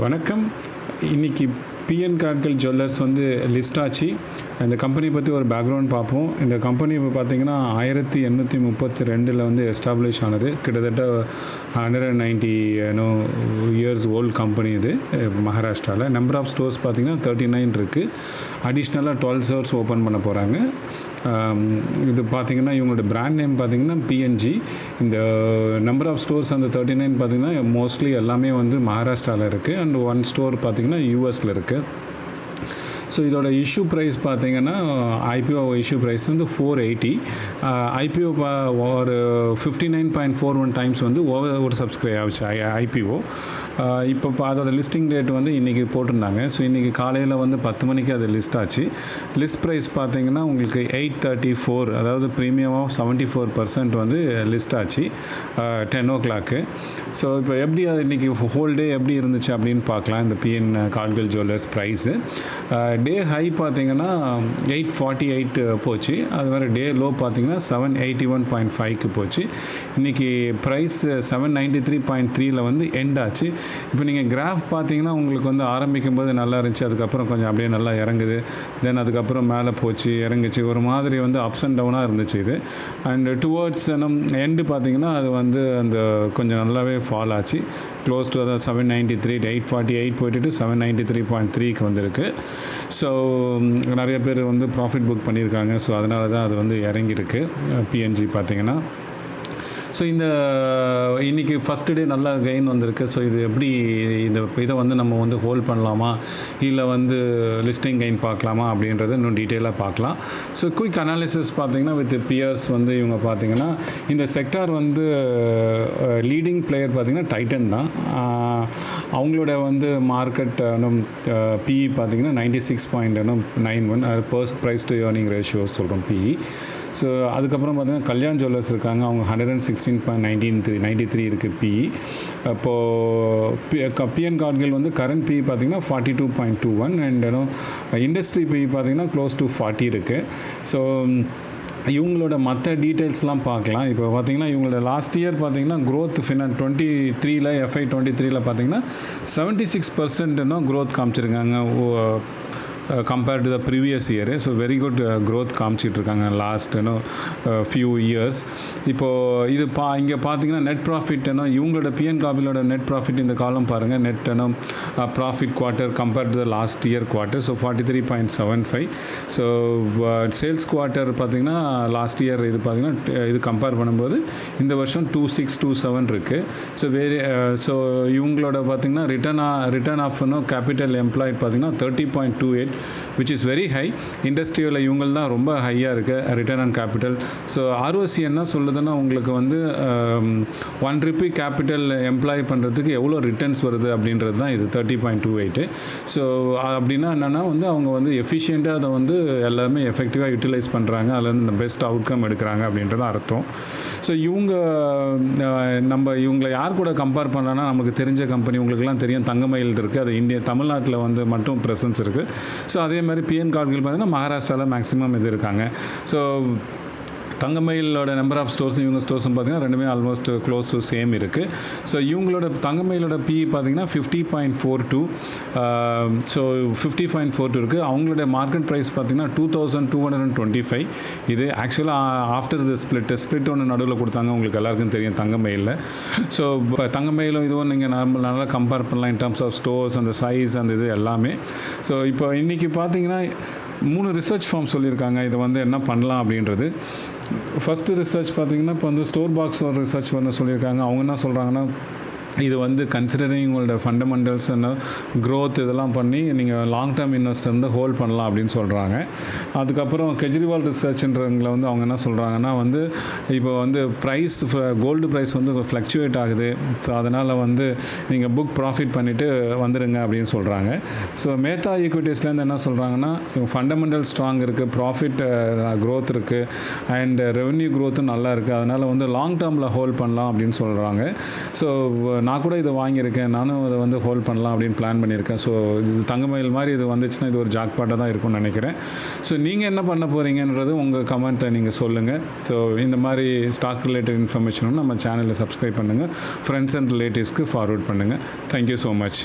வணக்கம். இன்றைக்கி PN Gadgil jewellers வந்து லிஸ்ட் ஆச்சு. இந்த கம்பெனி பற்றி ஒரு பேக்ரவுண்ட் பார்ப்போம். இந்த கம்பெனி இப்போ பார்த்திங்கன்னா 1832 வந்து எஸ்டாப்ளிஷ் ஆனது. கிட்டத்தட்ட 190 இயர்ஸ் ஓல்டு கம்பெனி இது மகாராஷ்டிராவில். நம்பர் ஆஃப் ஸ்டோர்ஸ் பார்த்திங்கன்னா 39 இருக்குது. அடிஷ்னலாக 12 ஸ்டோர்ஸ் ஓப்பன் பண்ண போகிறாங்க. இது பார்த்திங்கன்னா இவங்களோட பிராண்ட் நேம் பார்த்திங்கன்னா பிஎன்ஜி. இந்த நம்பர் ஆஃப் ஸ்டோர்ஸ் அந்த 39 பார்த்திங்கன்னா மோஸ்ட்லி எல்லாமே வந்து மகாராஷ்டிராவில் இருக்குது. அண்ட் 1 ஸ்டோர் பார்த்திங்கன்னா யூஎஸில் இருக்குது. ஸோ இதோட இஷ்யூ ப்ரைஸ் பார்த்திங்கன்னா ஐபிஓ இஷ்யூ ப்ரைஸ் வந்து 480. ஐபிஓ ஒரு 59.41 டைம்ஸ் வந்து ஓவர் சப்ஸ்கிரைப் ஆச்சு ஐபிஓ. இப்போ அதோட லிஸ்டிங் டேட் வந்து இன்றைக்கி போட்டிருந்தாங்க. ஸோ இன்றைக்கி காலையில் வந்து 10 மணிக்கு அது லிஸ்ட் ஆச்சு. லிஸ்ட் ப்ரைஸ் பார்த்திங்கன்னா உங்களுக்கு 834, அதாவது ப்ரீமியமாக 74% வந்து லிஸ்ட் ஆச்சு 10 o'clock. ஸோ இப்போ எப்படி அது இன்றைக்கி ஹோல் டே எப்படி இருந்துச்சு அப்படின்னு பார்க்கலாம். இந்த PN Gadgil jewellers price day high பார்த்திங்கன்னா 848 போச்சு. அது மாதிரி டே லோ பார்த்திங்கன்னா 781.5க்கு போச்சு. இன்றைக்கி ப்ரைஸ் 793.3ல் வந்து எண்ட் ஆச்சு. இப்போ நீங்கள் கிராஃப் பார்த்தீங்கன்னா உங்களுக்கு வந்து ஆரம்பிக்கும் போது நல்லா இருந்துச்சு. அதுக்கப்புறம் கொஞ்சம் அப்படியே நல்லா இறங்குது. தென் அதுக்கப்புறம் மேலே போச்சு, இறங்குச்சு. ஒரு மாதிரி வந்து அப்ஸ் அண்ட் டவுனாக இருந்துச்சு இது. அண்ட் டுவர்ட்ஸ் எண்டு பார்த்திங்கன்னா அது வந்து அந்த கொஞ்சம் நல்லாவே ஃபால் ஆச்சு. க்ளோஸ் டு அதாவது 793, 848 போய்ட்டு 793.3க்கு வந்திருக்கு. ஸோ நிறைய பேர் வந்து ப்ராஃபிட் புக் பண்ணியிருக்காங்க. ஸோ அதனால தான் அது வந்து இறங்கியிருக்கு பிஎன்ஜி பார்த்திங்கன்னா. ஸோ இந்த இன்றைக்கி ஃபஸ்ட்டு டே நல்லா கெயின் வந்திருக்கு. ஸோ இது எப்படி இதை வந்து நம்ம வந்து ஹோல்ட் பண்ணலாமா இல்லை வந்து லிஸ்டிங் கெயின் பார்க்கலாமா அப்படின்றத இன்னும் டீட்டெயிலாக பார்க்கலாம். ஸோ குயிக் அனாலிசிஸ் பார்த்திங்கன்னா வித் பியர்ஸ் வந்து இவங்க பார்த்திங்கன்னா இந்த செக்டார் வந்து லீடிங் பிளேயர் பார்த்திங்கன்னா டைட்டன் தான். அவங்களோட வந்து மார்க்கெட் பிஇ பார்த்திங்கன்னா 96.91 ப்ரைஸ் டு ஏர்னிங் ரேஷியோ சொல்கிறோம் பிஇ. ஸோ அதுக்கப்புறம் பார்த்திங்கன்னா கல்யாண் ஜுவல்லர்ஸ் இருக்காங்க. அவங்க 116.93 இருக்குது பிஇ. அப்போது பிஎன் கார்கில் வந்து கரண்ட் பிஇ பார்த்திங்கன்னா 42.21 அண்ட் இண்டஸ்ட்ரி பிஇ பார்த்திங்கன்னா க்ளோஸ் டு 40 இருக்குது. ஸோ இவங்களோட மற்ற டீட்டெயில்ஸ்லாம் பார்க்கலாம். இப்போ பார்த்திங்கன்னா இவங்களோட லாஸ்ட் இயர் பார்த்திங்கன்னா க்ரோத் 23ல் FY23ல் பார்த்திங்கன்னா 76% க்ரோத் காமிச்சிருக்காங்க compared to the previous year. So very good growth காமிச்சிட்ருக்காங்க லாஸ்ட் ஃபியூ இயர்ஸ். இப்போது இது இங்கே பார்த்தீங்கன்னா நெட் ப்ராஃபிட் இவங்களோட பிஎன் கார்கிலோட நெட் ப்ராஃபிட் இந்த காலம் பாருங்கள். Net profit quarter compared to the last year quarter. So 43.75. So sales quarter பார்த்திங்கன்னா லாஸ்ட் இயர் இது பார்த்திங்கன்னா இது கம்பேர் பண்ணும்போது இந்த வருஷம் 2627 இருக்குது. ஸோ இவங்களோட பார்த்திங்கன்னா ரிட்டர்ன் ஆஃப் கேபிட்டல் எம்ப்ளாய்ட் பார்த்திங்கன்னா 30.28, which is very high. இண்டஸ்ட்ரியில் இவங்கள் தான் ரொம்ப ஹையாக இருக்குது return on capital. So ROC என்ன சொல்லுதுன்னா உங்களுக்கு வந்து 1 ரூபி கேபிட்டல் எம்ப்ளாய் பண்ணுறதுக்கு எவ்வளோ ரிட்டர்ன்ஸ் வருது அப்படின்றது தான் இது 30.28. ஸோ அப்படின்னா என்னென்னா வந்து அவங்க வந்து எஃபிஷியண்ட்டாக அதை வந்து எல்லாருமே எஃபெக்டிவாக யூட்டிலைஸ் பண்ணுறாங்க. அதில் வந்து பெஸ்ட் அவுட்கம் எடுக்கிறாங்க அப்படின்றது அர்த்தம். ஸோ இவங்களை யார் கூட கம்பேர் பண்ணுறோன்னா நமக்கு தெரிஞ்ச கம்பெனி உங்களுக்குலாம் தெரியும் தங்கமயில் இருக்குது. அது தமிழ்நாட்டில் வந்து மட்டும் ப்ரெசன்ஸ் இருக்குது. ஸோ அதே மாதிரி பிஎன் கார்கில் பார்த்தீங்கன்னா மகாராஷ்டிராவில் மேக்ஸிமம் இது இருக்காங்க. ஸோ தங்கமயிலோட நம்பர் ஆஃப் ஸ்டோர்ஸ் இவங்க ஸ்டோர்ஸும் பார்த்திங்கன்னா ரெண்டுமே ஆல்மோஸ்ட் க்ளோஸ் டு சேம் இருக்குது. ஸோ இவங்களோட தங்கமயிலோட பிஇ பார்த்திங்கன்னா 50.42. ஸோ 50.42 இருக்குது. அவங்களோட மார்க்கெட் ப்ரைஸ் பார்த்திங்கன்னா 2225. இது ஆக்சுவலாக ஆஃப்டர் த ஸ்பிளிட் ஒன்று நடுவில் கொடுத்தாங்க. உங்களுக்கு எல்லாருக்கும் தெரியும் தங்கமயிலில். ஸோ தங்கமயிலும் இதுவும் நீங்கள் நல்லா கம்பேர் பண்ணலாம் இன் டர்ம்ஸ் ஆஃப் ஸ்டோர்ஸ், அந்த சைஸ், அந்த இது எல்லாமே. ஸோ இப்போ இன்றைக்கி பார்த்திங்கன்னா 3 ரிசர்ச் ஃபார்ம் சொல்லியிருக்காங்க இதை வந்து என்ன பண்ணலாம் அப்படின்றது. ஃபஸ்ட்டு ரிசர்ச் பார்த்திங்கன்னா இப்போ வந்து ஸ்டோர் பாக்ஸ் ஒரு ரிசர்ச் வந்து சொல்லியிருக்காங்க. அவங்க என்ன சொல்கிறாங்கன்னா இது வந்து கன்சிடரிங் உங்களோட ஃபண்டமெண்டல்ஸ் க்ரோத் இதெல்லாம் பண்ணி நீங்கள் லாங் டேர்ம் இன்வெஸ்டர் வந்து ஹோல்ட் பண்ணலாம் அப்படின்னு சொல்கிறாங்க. அதுக்கப்புறம் கெஜ்ரிவால் ரிசர்ச்ன்றவங்களை வந்து அவங்க என்ன சொல்கிறாங்கன்னா வந்து இப்போ வந்து ப்ரைஸ் கோல்டு ப்ரைஸ் வந்து ஃப்ளக்சுவேட் ஆகுது. ஸோ அதனால் வந்து நீங்கள் புக் ப்ராஃபிட் பண்ணிவிட்டு வந்துடுங்க அப்படின்னு சொல்கிறாங்க. ஸோ மேத்தா ஈக்விட்டிஸ்லேருந்து என்ன சொல்கிறாங்கன்னா ஃபண்டமெண்டல் ஸ்ட்ராங் இருக்குது, ப்ராஃபிட் க்ரோத் இருக்குது அண்ட் ரெவன்யூ க்ரோத்தும் நல்லா இருக்குது. அதனால் வந்து லாங் டேர்மில் ஹோல்ட் பண்ணலாம் அப்படின்னு சொல்கிறாங்க. ஸோ நான் கூட இதை வாங்கியிருக்கேன், நானும் அதை வந்து ஹோல்ட் பண்ணலாம் அப்படின்னு பிளான் பண்ணியிருக்கேன். ஸோ இது தங்கமயில் மாதிரி இது வந்துச்சுன்னா இது ஒரு ஜாக்பாட்டாக தான் இருக்கும்னு நினைக்கிறேன். ஸோ நீங்கள் என்ன பண்ண போகிறீங்கன்றது உங்கள் கமெண்ட்டை நீங்கள் சொல்லுங்கள். ஸோ இந்த மாதிரி ஸ்டாக் ரிலேட்டட் இன்ஃபர்மேஷனும் நம்ம சேனலில் சப்ஸ்கிரைப் பண்ணுங்கள், ஃப்ரெண்ட்ஸ் அண்ட் ரிலேட்டிவ்ஸ்க்கு ஃபார்வர்ட் பண்ணுங்கள். Thank you so much.